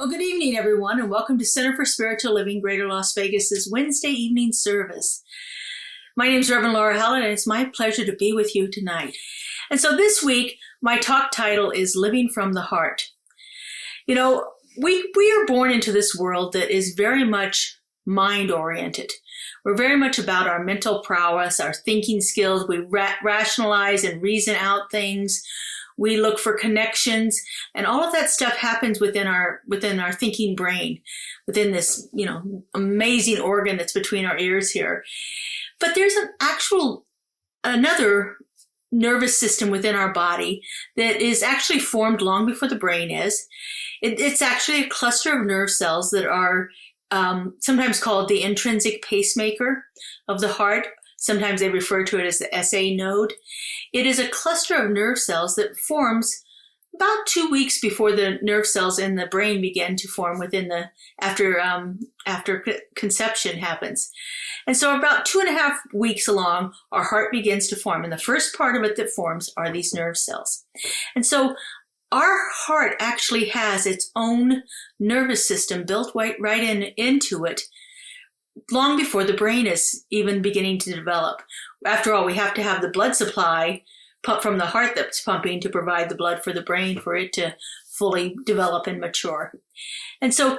Well, good evening, everyone, and welcome to Center for Spiritual Living, Greater Las Vegas's Wednesday evening service. My name is Reverend Laura Hallett, and it's my pleasure to be with you tonight. And so this week, my talk title is Living from the Heart. You know, we are born into this world that is very much mind-oriented. We're very much about our mental prowess, our thinking skills. We rationalize and reason out things. We look for connections, and all of that stuff happens within our thinking brain, within this, amazing organ that's between our ears here. But there's another nervous system within our body that is actually formed long before the brain is. It's actually a cluster of nerve cells that are sometimes called the intrinsic pacemaker of the heart. Sometimes they refer to it as the SA node. It is a cluster of nerve cells that forms about 2 weeks before the nerve cells in the brain begin to form after conception happens. And so about 2.5 weeks along, our heart begins to form. And the first part of it that forms are these nerve cells. And so our heart actually has its own nervous system built right into it long before the brain is even beginning to develop. After all, we have to have the blood supply from the heart that's pumping to provide the blood for the brain for it to fully develop and mature. And so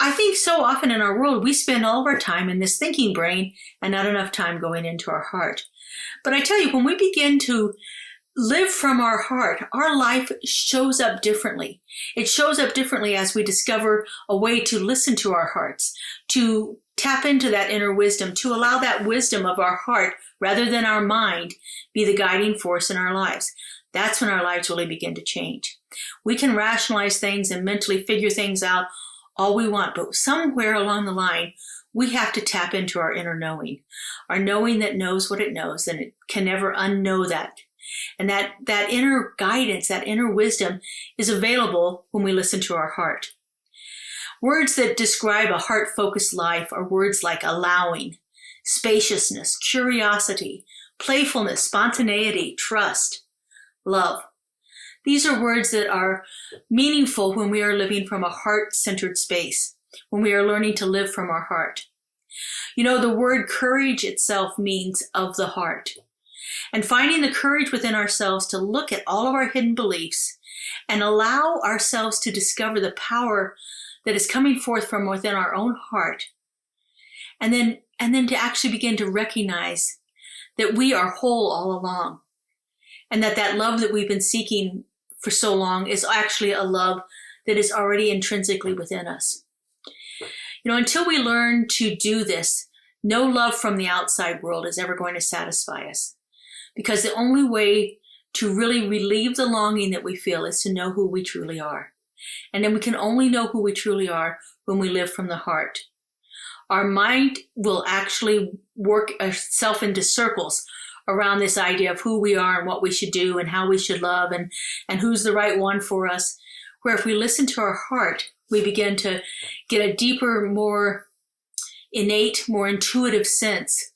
I think so often in our world, we spend all of our time in this thinking brain and not enough time going into our heart. But I tell you, when we begin to live from our heart, our life shows up differently. It shows up differently as we discover a way to listen to our hearts, to tap into that inner wisdom, to allow that wisdom of our heart, rather than our mind, be the guiding force in our lives. That's when our lives really begin to change. We can rationalize things and mentally figure things out all we want, but somewhere along the line, we have to tap into our inner knowing, our knowing that knows what it knows, and it can never unknow that. And that inner guidance, that inner wisdom is available when we listen to our heart. Words that describe a heart-focused life are words like allowing, spaciousness, curiosity, playfulness, spontaneity, trust, love. These are words that are meaningful when we are living from a heart-centered space, when we are learning to live from our heart. You know, the word courage itself means of the heart. And finding the courage within ourselves to look at all of our hidden beliefs and allow ourselves to discover the power that is coming forth from within our own heart. And then to actually begin to recognize that we are whole all along. And that love that we've been seeking for so long is actually a love that is already intrinsically within us. You know, until we learn to do this, no love from the outside world is ever going to satisfy us. Because the only way to really relieve the longing that we feel is to know who we truly are. And then we can only know who we truly are when we live from the heart. Our mind will actually work itself into circles around this idea of who we are and what we should do and how we should love and who's the right one for us. Where if we listen to our heart, we begin to get a deeper, more innate, more intuitive sense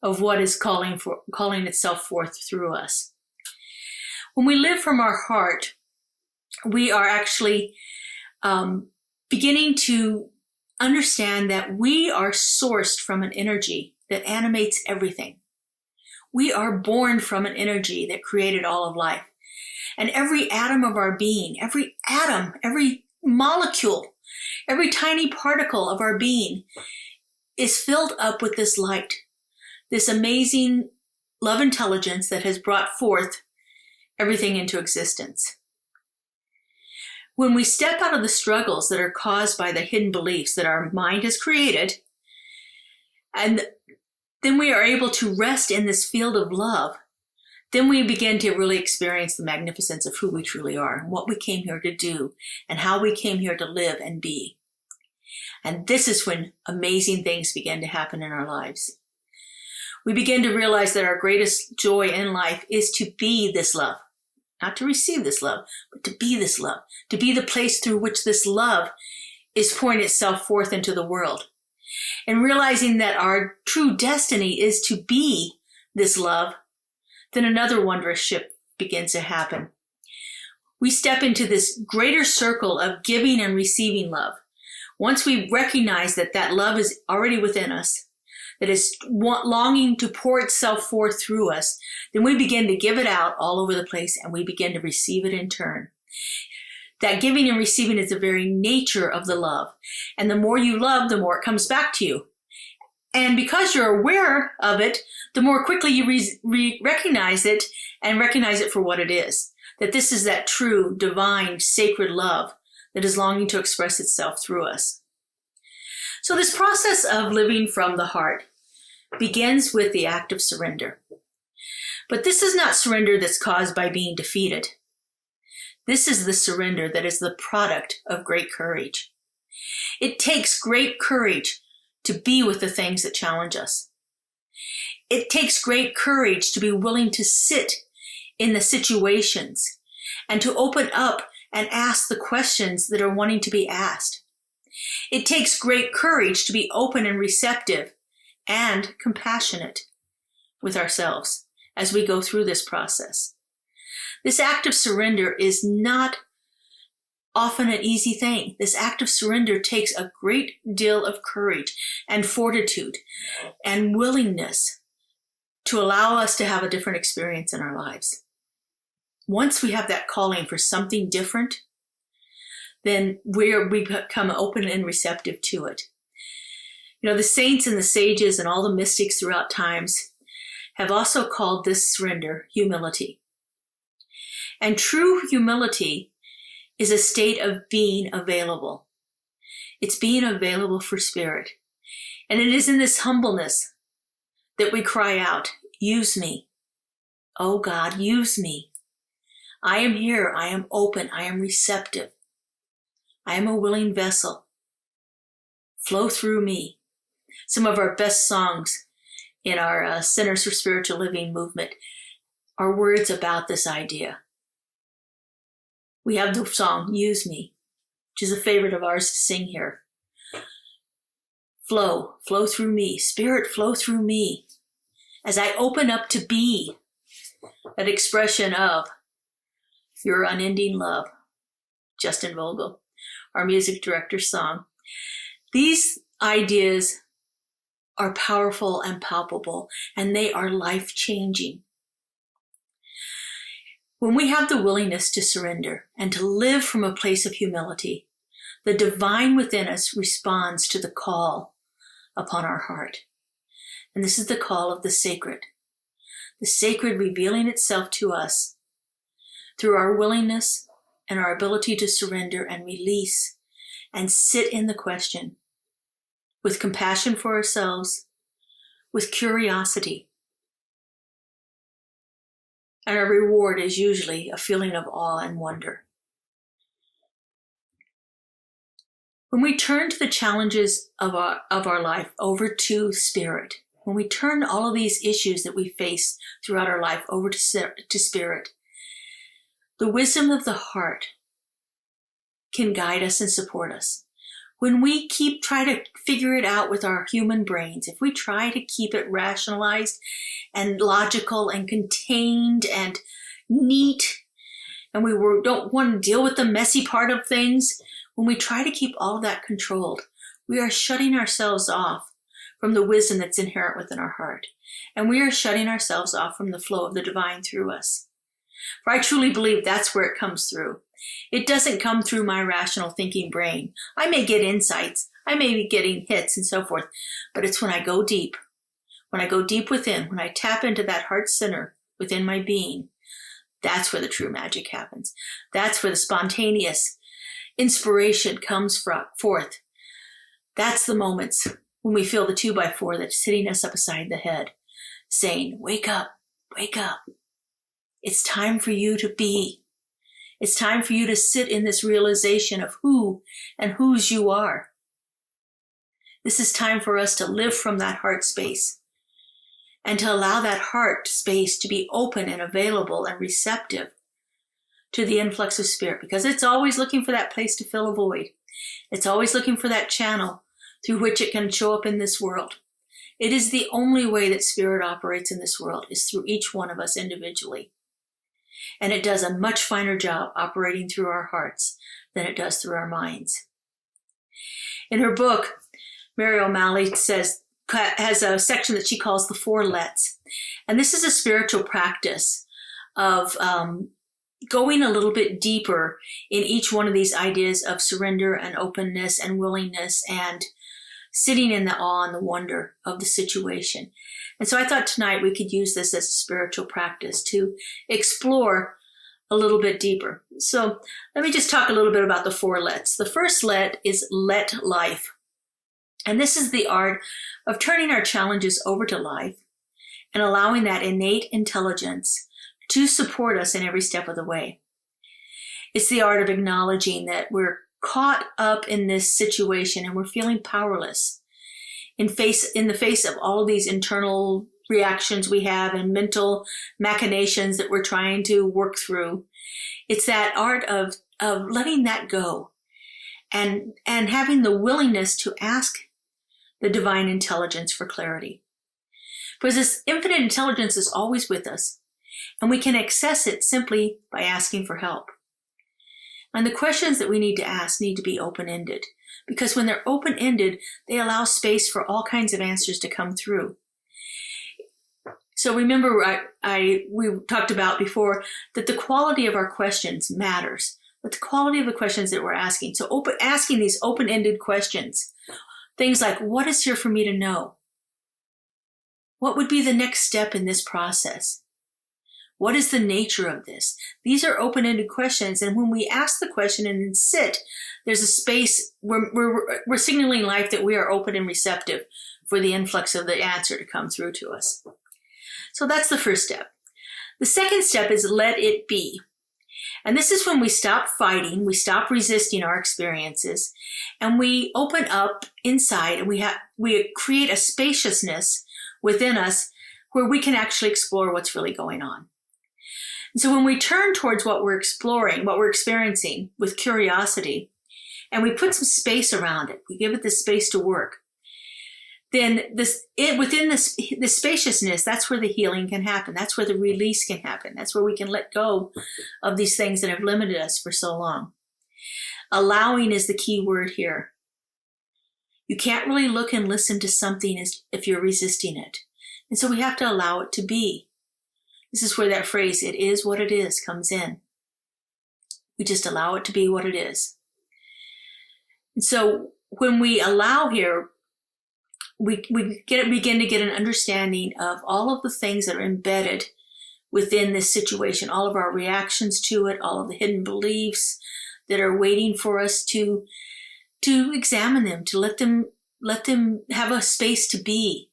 of what is calling itself forth through us. When we live from our heart, we are actually beginning to understand that we are sourced from an energy that animates everything. We are born from an energy that created all of life. And every atom of our being, every atom, every molecule, every tiny particle of our being is filled up with this light, this amazing love intelligence that has brought forth everything into existence. When we step out of the struggles that are caused by the hidden beliefs that our mind has created, and then we are able to rest in this field of love, then we begin to really experience the magnificence of who we truly are and what we came here to do and how we came here to live and be. And this is when amazing things begin to happen in our lives. We begin to realize that our greatest joy in life is to be this love. Not to receive this love, but to be this love, to be the place through which this love is pouring itself forth into the world. And realizing that our true destiny is to be this love, then another wondrous shift begins to happen. we step into this greater circle of giving and receiving love. Once we recognize that that love is already within us, that is longing to pour itself forth through us, then we begin to give it out all over the place and we begin to receive it in turn. That giving and receiving is the very nature of the love. And the more you love, the more it comes back to you. And because you're aware of it, the more quickly you recognize it and recognize it for what it is. That this is that true, divine, sacred love that is longing to express itself through us. So this process of living from the heart begins with the act of surrender. But this is not surrender that's caused by being defeated. This is the surrender that is the product of great courage. It takes great courage to be with the things that challenge us. It takes great courage to be willing to sit in the situations and to open up and ask the questions that are wanting to be asked. It takes great courage to be open and receptive and compassionate with ourselves as we go through this process. This act of surrender is not often an easy thing. This act of surrender takes a great deal of courage and fortitude and willingness to allow us to have a different experience in our lives. Once we have that calling for something different, then we become open and receptive to it. You know, the saints and the sages and all the mystics throughout times have also called this surrender humility. And true humility is a state of being available. It's being available for Spirit. And it is in this humbleness that we cry out, use me. Oh God, use me. I am here. I am open. I am receptive. I am a willing vessel. Flow through me. Some of our best songs in our Centers for Spiritual Living movement are words about this idea. We have the song, Use Me, which is a favorite of ours to sing here. Flow through me. Spirit, flow through me. As I open up to be that expression of your unending love. Justin Vogel, our music director's song. These ideas are powerful and palpable, and they are life-changing. When we have the willingness to surrender and to live from a place of humility, the divine within us responds to the call upon our heart. And this is the call of the sacred revealing itself to us through our willingness and our ability to surrender and release and sit in the question with compassion for ourselves, with curiosity. And our reward is usually a feeling of awe and wonder. When we turn to the challenges of our life over to Spirit, when we turn all of these issues that we face throughout our life over to Spirit, the wisdom of the heart can guide us and support us. When we try to figure it out with our human brains, if we try to keep it rationalized and logical and contained and neat, and we don't want to deal with the messy part of things, when we try to keep all of that controlled, we are shutting ourselves off from the wisdom that's inherent within our heart. And we are shutting ourselves off from the flow of the divine through us. For I truly believe that's where it comes through. It doesn't come through my rational thinking brain. I may get insights. I may be getting hits and so forth. But it's when I go deep within, when I tap into that heart center within my being, that's where the true magic happens. That's where the spontaneous inspiration comes forth. That's the moments when we feel the 2x4 that's hitting us up beside the head, saying, wake up, wake up. It's time for you to be. It's time for you to sit in this realization of who and whose you are. This is time for us to live from that heart space and to allow that heart space to be open and available and receptive to the influx of Spirit, because it's always looking for that place to fill a void. It's always looking for that channel through which it can show up in this world. It is the only way that Spirit operates in this world, is through each one of us individually. And it does a much finer job operating through our hearts than it does through our minds. In her book, Mary O'Malley has a section that she calls the 4 lets. And this is a spiritual practice of going a little bit deeper in each one of these ideas of surrender and openness and willingness and sitting in the awe and the wonder of the situation. And so I thought tonight we could use this as a spiritual practice to explore a little bit deeper. So let me just talk a little bit about the 4 lets. The first let is let life. And this is the art of turning our challenges over to life and allowing that innate intelligence to support us in every step of the way. It's the art of acknowledging that we're caught up in this situation and we're feeling powerless in the face of all of these internal reactions we have and mental machinations that we're trying to work through. It's that art of letting that go and having the willingness to ask the divine intelligence for clarity. Because this infinite intelligence is always with us, and we can access it simply by asking for help. And the questions that we need to ask need to be open-ended, because when they're open-ended, they allow space for all kinds of answers to come through. So remember, we talked about before that the quality of our questions matters, but the quality of the questions that we're asking. So asking these open-ended questions, things like, what is here for me to know? What would be the next step in this process? What is the nature of this? These are open-ended questions, and when we ask the question and then sit, there's a space where we're signaling life that we are open and receptive for the influx of the answer to come through to us. So that's the first step. The second step is let it be. And this is when we stop fighting, we stop resisting our experiences, and we open up inside, and we create a spaciousness within us where we can actually explore what's really going on. And so when we turn towards what we're exploring, what we're experiencing with curiosity, and we put some space around it, we give it the space to work, then within this spaciousness, that's where the healing can happen. That's where the release can happen. That's where we can let go of these things that have limited us for so long. Allowing is the key word here. You can't really look and listen to something if you're resisting it. And so we have to allow it to be. This is where that phrase, it is what it is, comes in. We just allow it to be what it is. And so when we allow here, we begin to get an understanding of all of the things that are embedded within this situation, all of our reactions to it, all of the hidden beliefs that are waiting for us to examine them, to let them have a space to be.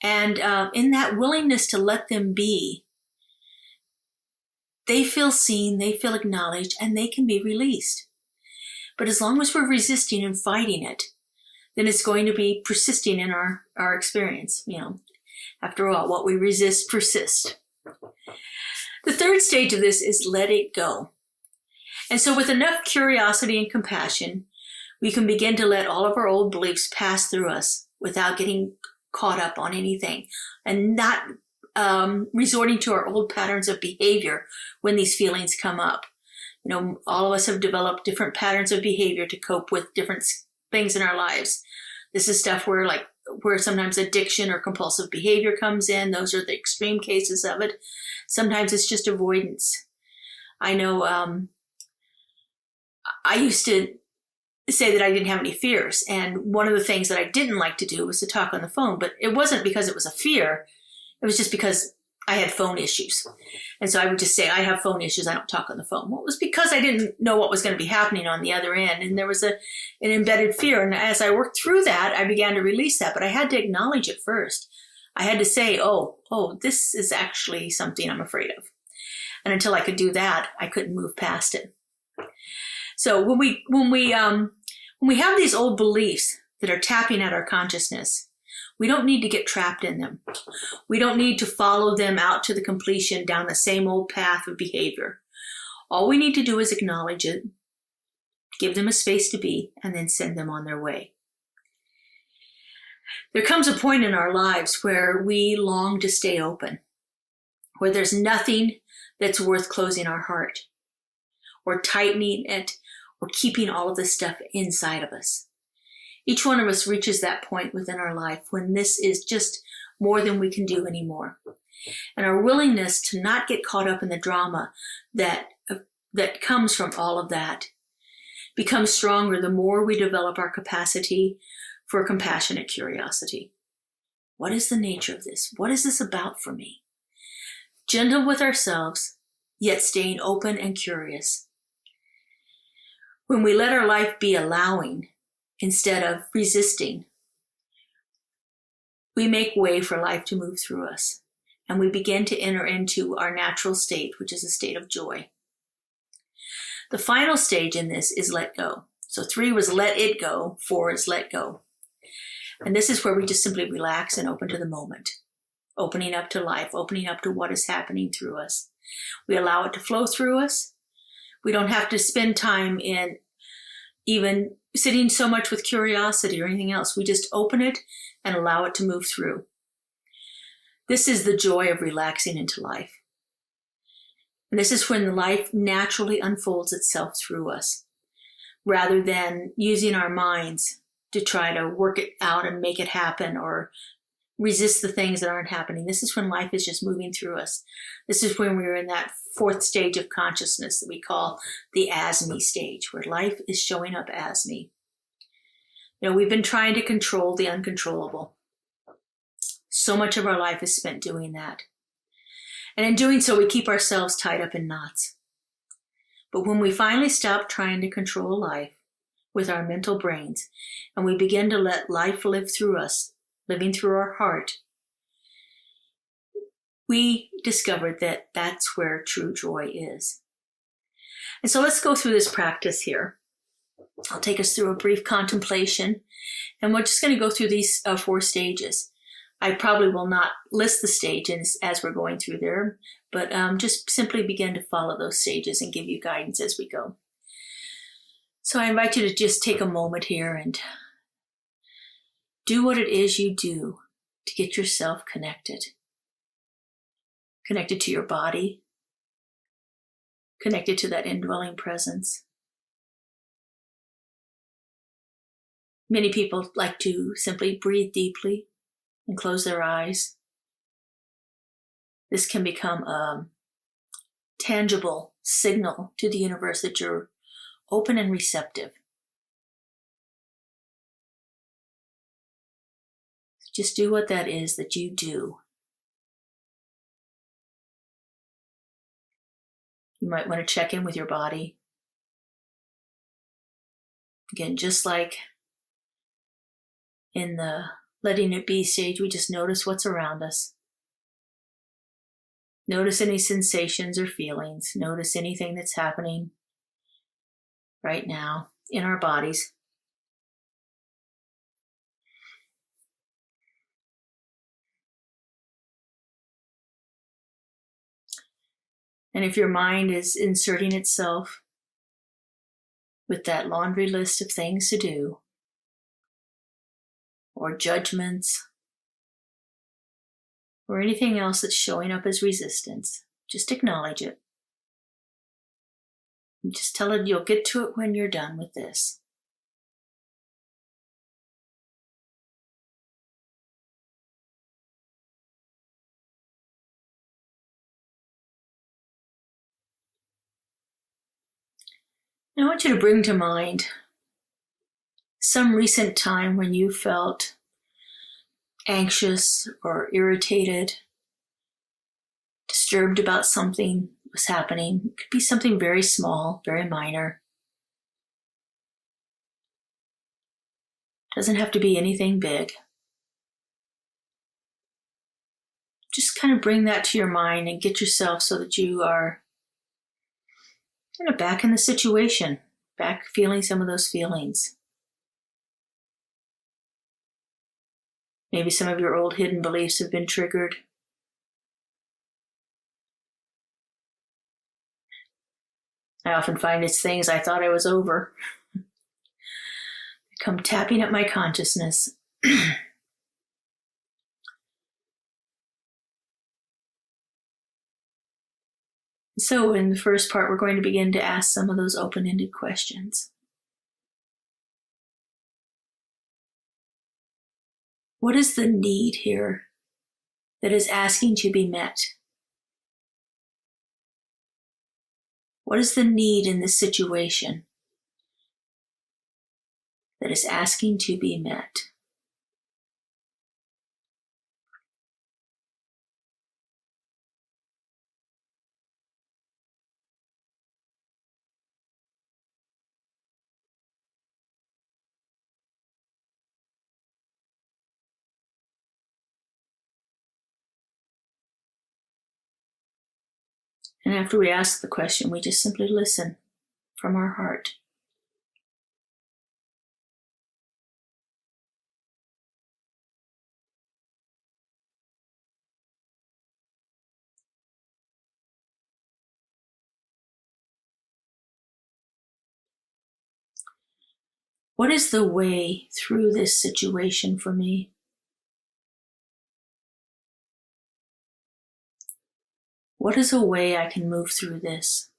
And in that willingness to let them be, they feel seen, they feel acknowledged, and they can be released. But as long as we're resisting and fighting it, then it's going to be persisting in our experience. After all, what we resist persists. The third stage of this is let it go. And so with enough curiosity and compassion, we can begin to let all of our old beliefs pass through us without getting caught up on anything and not resorting to our old patterns of behavior when these feelings come up. All of us have developed different patterns of behavior to cope with different things in our lives. This is stuff where sometimes addiction or compulsive behavior comes in. Those are the extreme cases of it. Sometimes it's just avoidance. I know I used to say that I didn't have any fears. And one of the things that I didn't like to do was to talk on the phone, but it wasn't because it was a fear. It was just because I had phone issues. And so I would just say, I have phone issues. I don't talk on the phone. Well, it was because I didn't know what was going to be happening on the other end. And there was an embedded fear. And as I worked through that, I began to release that, but I had to acknowledge it first. I had to say, oh, this is actually something I'm afraid of. And until I could do that, I couldn't move past it. So when we have these old beliefs that are tapping at our consciousness, we don't need to get trapped in them. We don't need to follow them out to the completion down the same old path of behavior. All we need to do is acknowledge it, give them a space to be, and then send them on their way. There comes a point in our lives where we long to stay open, where there's nothing that's worth closing our heart or tightening it or keeping all of this stuff inside of us. Each one of us reaches that point within our life when this is just more than we can do anymore. And our willingness to not get caught up in the drama that comes from all of that becomes stronger the more we develop our capacity for compassionate curiosity. What is the nature of this? What is this about for me? Gentle with ourselves, yet staying open and curious. When we let our life be allowing instead of resisting, we make way for life to move through us, and we begin to enter into our natural state, which is a state of joy. The final stage in this is let go. So 3 was let it go, 4 is let go. And this is where we just simply relax and open to the moment, opening up to life, opening up to what is happening through us. We allow it to flow through us. We don't have to spend time in even sitting so much with curiosity or anything else. We just open it and allow it to move through. This is the joy of relaxing into life. And this is when life naturally unfolds itself through us, rather than using our minds to try to work it out and make it happen or resist the things that aren't happening. This is when life is just moving through us. This is when we're in that 4th stage of consciousness that we call the as me stage, where life is showing up as me. You know, we've been trying to control the uncontrollable. So much of our life is spent doing that. And in doing so, we keep ourselves tied up in knots. But when we finally stop trying to control life with our mental brains, and we begin to let life live through us, living through our heart, we discovered that that's where true joy is. And so let's go through this practice here. I'll take us through a brief contemplation, and we're just going to go through these 4 stages. I probably will not list the stages as we're going through there, but just simply begin to follow those stages and give you guidance as we go. So I invite you to just take a moment here and do what it is you do to get yourself connected. Connected to your body, connected to that indwelling presence. Many people like to simply breathe deeply and close their eyes. This can become a tangible signal to the universe that you're open and receptive. Just do what that is that you do. You might want to check in with your body. Again, just like in the letting it be stage, we just notice what's around us. Notice any sensations or feelings. Notice anything that's happening right now in our bodies. And if your mind is inserting itself with that laundry list of things to do, or judgments, or anything else that's showing up as resistance, just acknowledge it. And just tell it you'll get to it when you're done with this. I want you to bring to mind some recent time when you felt anxious or irritated, disturbed about something was happening. It could be something very small, very minor. It doesn't have to be anything big. Just kind of bring that to your mind and get yourself so that you are back in the situation, back feeling some of those feelings. Maybe some of your old hidden beliefs have been triggered. I often find it's things I thought I was over. They come tapping at my consciousness. So in the first part, we're going to begin to ask some of those open-ended questions. What is the need here that is asking to be met? What is the need in this situation that is asking to be met? And after we ask the question, we just simply listen from our heart. What is the way through this situation for me? What is a way I can move through this?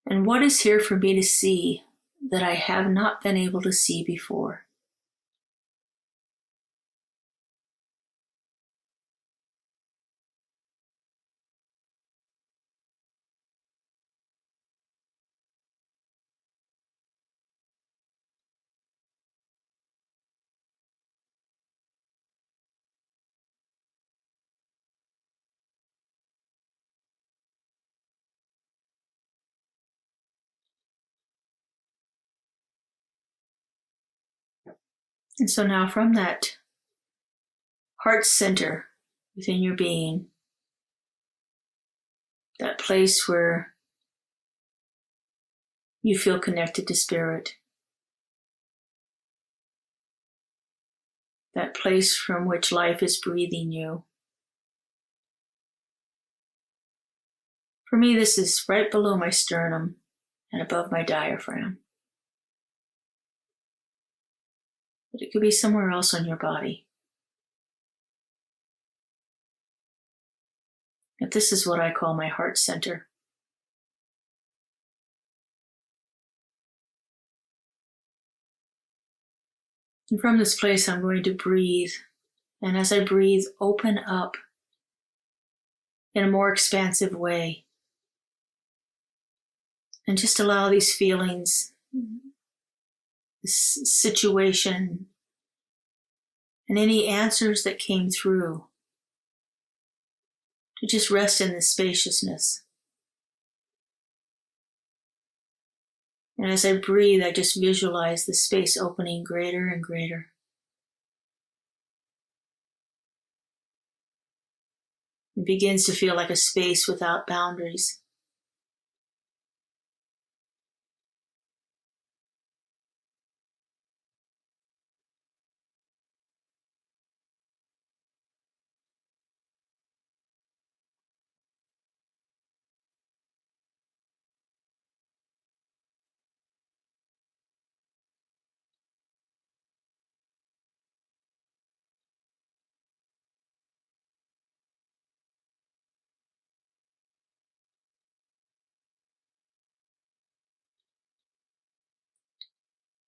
And what is here for me to see that I have not been able to see before? And so now from that heart center within your being, that place where you feel connected to spirit, that place from which life is breathing you. For me, this is right below my sternum and above my diaphragm. But it could be somewhere else on your body. But this is what I call my heart center. And from this place, I'm going to breathe. And as I breathe, open up in a more expansive way. And just allow these feelings, this situation, and any answers that came through to just rest in this spaciousness. And as I breathe, I just visualize the space opening greater and greater. It begins to feel like a space without boundaries.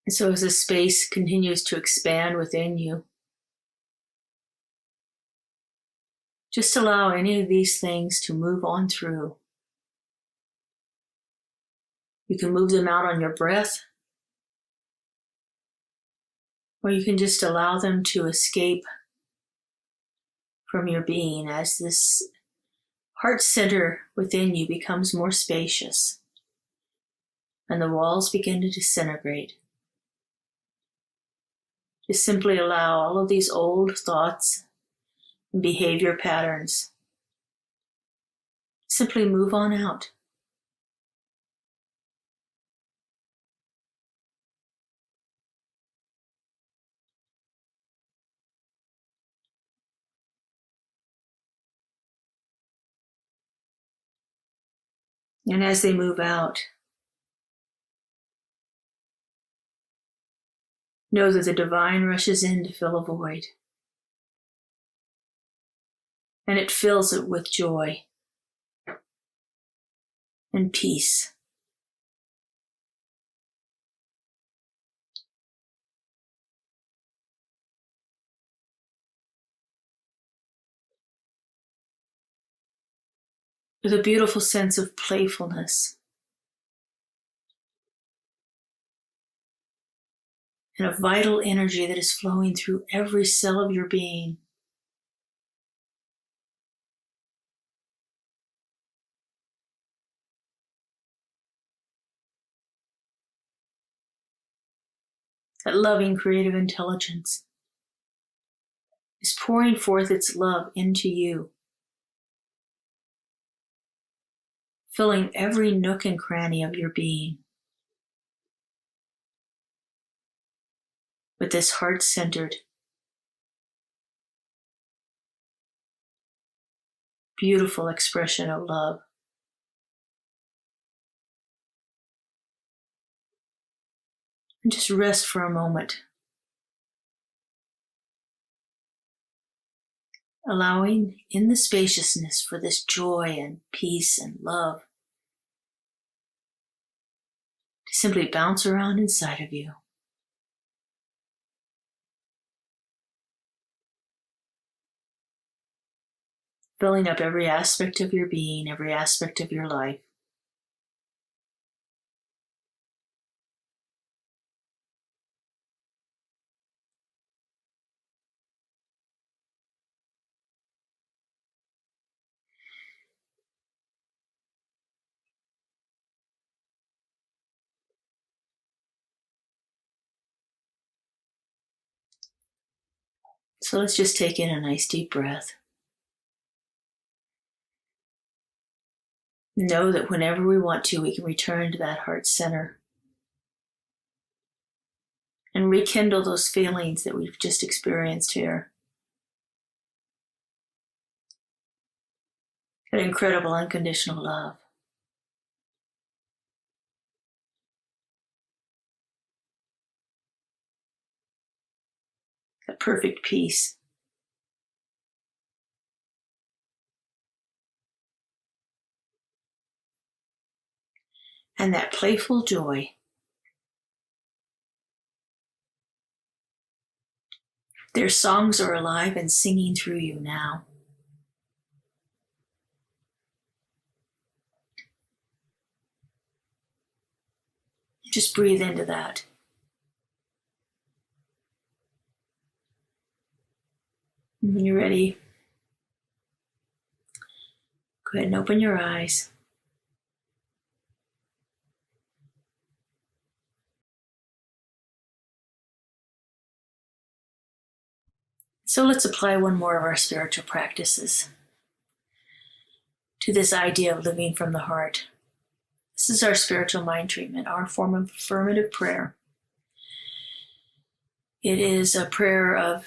And so as the space continues to expand within you, just allow any of these things to move on through. You can move them out on your breath, or you can just allow them to escape from your being as this heart center within you becomes more spacious and the walls begin to disintegrate. Just simply allow all of these old thoughts and behavior patterns Simply move on out. And as they move out, know that the divine rushes in to fill a void. And it fills it with joy and peace. With a beautiful sense of playfulness and a vital energy that is flowing through every cell of your being. That loving creative intelligence is pouring forth its love into you, filling every nook and cranny of your being with this heart-centered, beautiful expression of love. And just rest for a moment, allowing in the spaciousness for this joy and peace and love to simply bounce around inside of you. Filling up every aspect of your being, every aspect of your life. So let's just take in a nice deep breath. Know that whenever we want to, we can return to that heart center and rekindle those feelings that we've just experienced here. That incredible unconditional love. That perfect peace. And that playful joy. Their songs are alive and singing through you now. Just breathe into that. And when you're ready, go ahead and open your eyes. So let's apply one more of our spiritual practices to this idea of living from the heart. This is our spiritual mind treatment, our form of affirmative prayer. It is a prayer of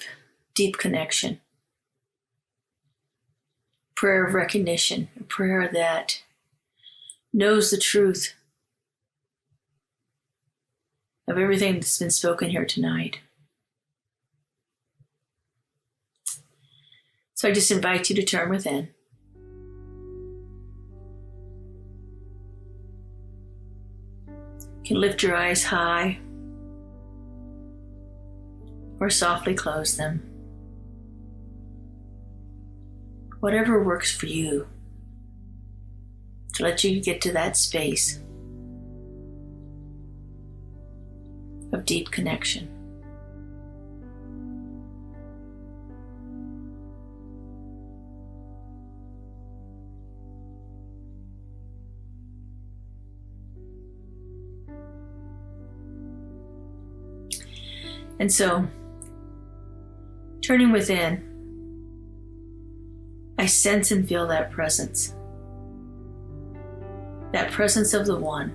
deep connection, prayer of recognition, a prayer that knows the truth of everything that's been spoken here tonight. So I just invite you to turn within. You can lift your eyes high or softly close them. Whatever works for you to let you get to that space of deep connection. And so, turning within, I sense and feel that presence. that presence of the One,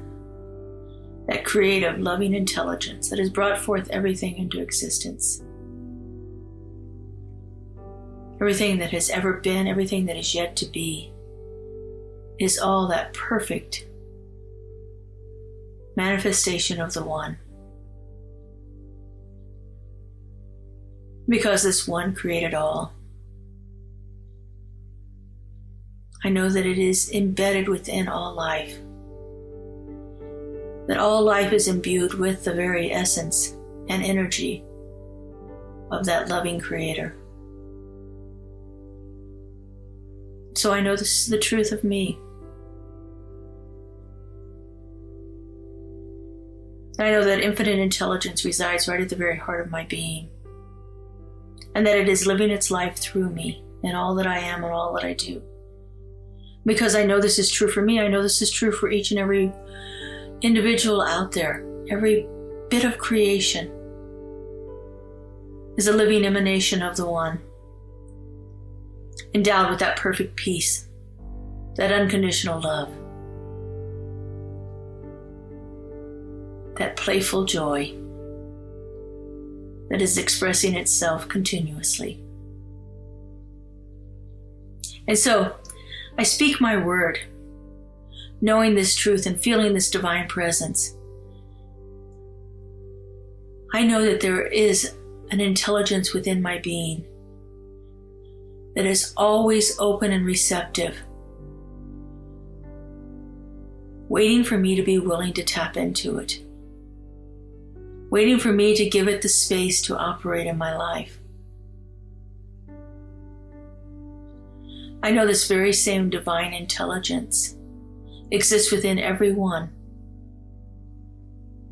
that creative, loving intelligence that has brought forth everything into existence. Everything that has ever been, everything that is yet to be, is all that perfect manifestation of the One. Because this One created all, I know that it is embedded within all life, that all life is imbued with the very essence and energy of that loving Creator. So I know this is the truth of me. I know that infinite intelligence resides right at the very heart of my being, and that it is living its life through me in all that I am and all that I do. Because I know this is true for me, I know this is true for each and every individual out there. Every bit of creation is a living emanation of the One, endowed with that perfect peace, that unconditional love, that playful joy that is expressing itself continuously. And so, I speak my word, knowing this truth and feeling this divine presence. I know that there is an intelligence within my being that is always open and receptive, waiting for me to be willing to tap into it, waiting for me to give it the space to operate in my life. I know this very same divine intelligence exists within everyone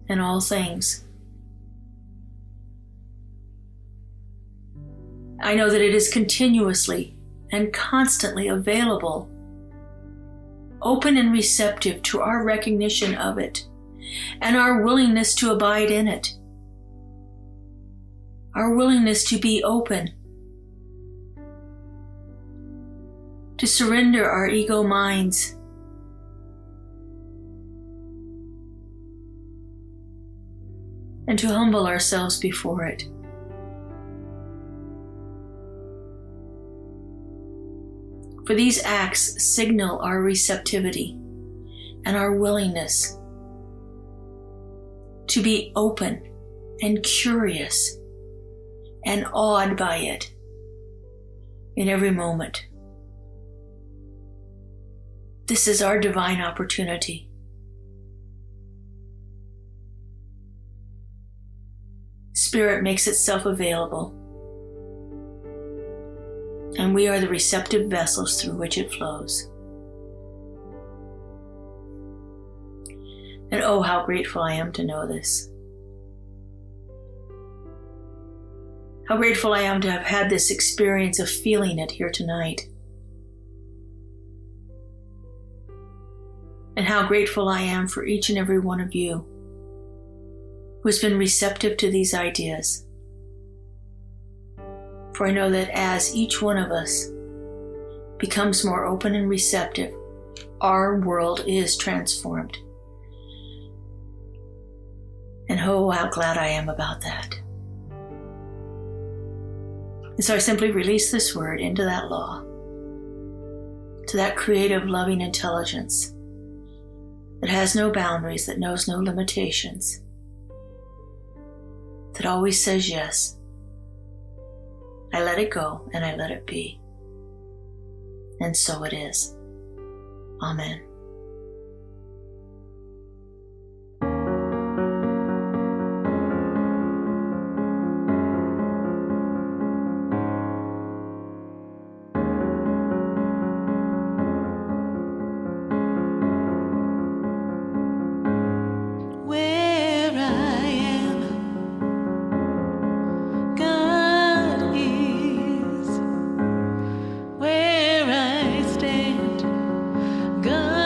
and all things. I know that it is continuously and constantly available, open and receptive to our recognition of it and our willingness to abide in it, our willingness to be open, to surrender our ego minds, and to humble ourselves before it. For these acts signal our receptivity and our willingness to be open and curious and awed by it in every moment. This is our divine opportunity. Spirit makes itself available, and we are the receptive vessels through which it flows. And oh, how grateful I am to know this. How grateful I am to have had this experience of feeling it here tonight. And how grateful I am for each and every one of you who has been receptive to these ideas. For I know that as each one of us becomes more open and receptive, our world is transformed. And oh, how glad I am about that. And so I simply release this word into that law, to that creative, loving intelligence that has no boundaries, that knows no limitations, that always says yes. I let it go and I let it be. And so it is. Amen. Where I stand, God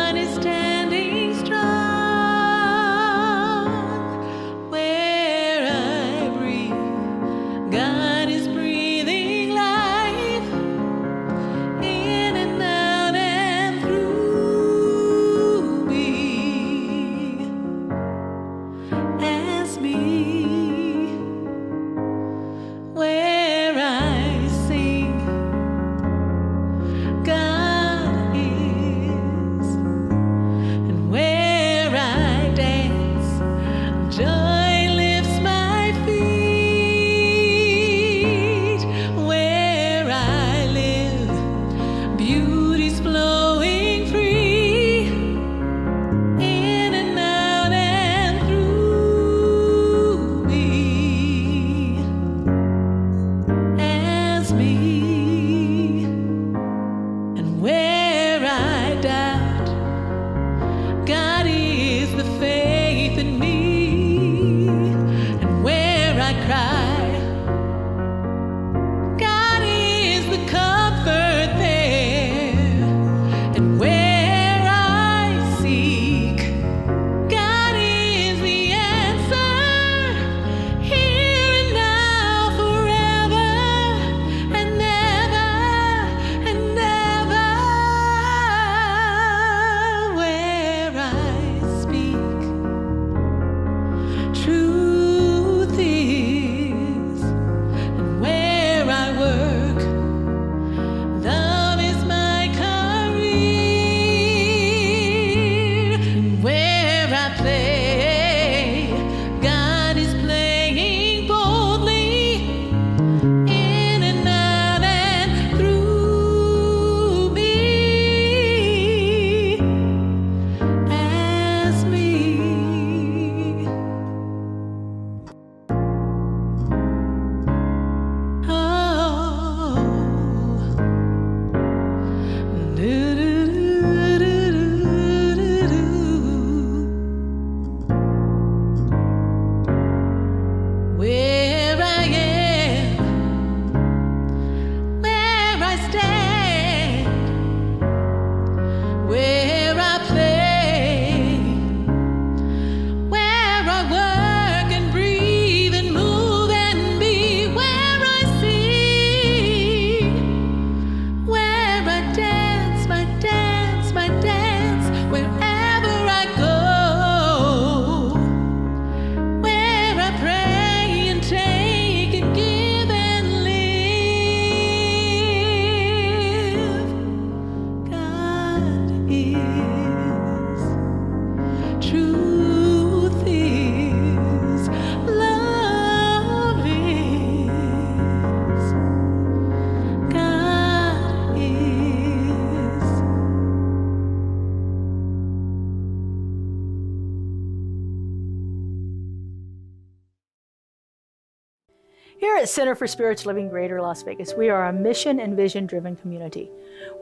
Here at Center for Spiritual Living Greater Las Vegas, we are a mission and vision-driven community.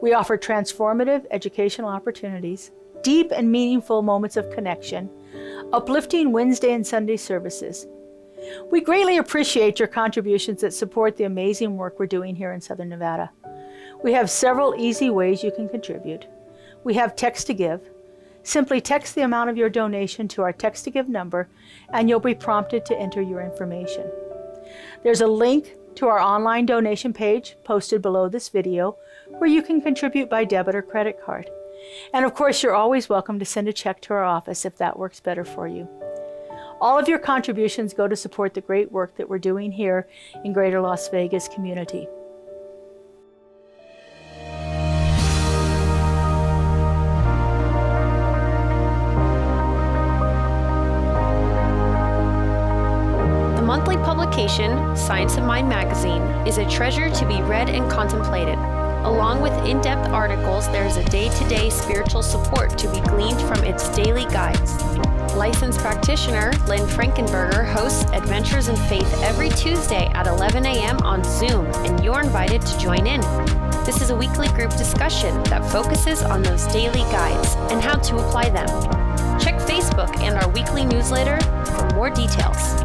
We offer transformative educational opportunities, deep and meaningful moments of connection, uplifting Wednesday and Sunday services. We greatly appreciate your contributions that support the amazing work we're doing here in Southern Nevada. We have several easy ways you can contribute. We have text to give. Simply text the amount of your donation to our text to give number and you'll be prompted to enter your information. There's a link to our online donation page posted below this video where you can contribute by debit or credit card. And of course, you're always welcome to send a check to our office if that works better for you. All of your contributions go to support the great work that we're doing here in Greater Las Vegas community. The monthly publication, Science of Mind magazine, is a treasure to be read and contemplated. Along with in-depth articles, there is a day-to-day spiritual support to be gleaned from its daily guides. Licensed practitioner Lynn Frankenberger hosts Adventures in Faith every Tuesday at 11 a.m. on Zoom, and you're invited to join in. This is a weekly group discussion that focuses on those daily guides and how to apply them. Check Facebook and our weekly newsletter for more details.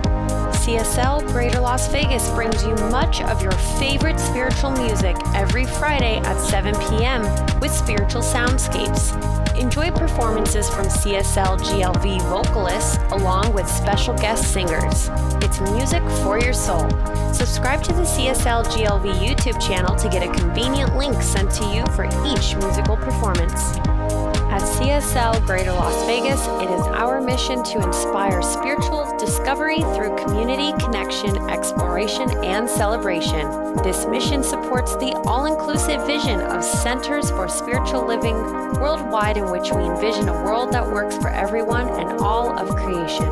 CSL Greater Las Vegas brings you much of your favorite spiritual music every Friday at 7 p.m. with spiritual soundscapes. Enjoy performances from CSLGLV vocalists along with special guest singers. It's music for your soul. Subscribe to the CSLGLV YouTube channel to get a convenient link sent to you for each musical performance. At CSL Greater Las Vegas, it is our mission to inspire spiritual discovery through community connection, exploration, and celebration. This mission supports the all-inclusive vision of Centers for Spiritual Living worldwide, in which we envision a world that works for everyone and all of creation.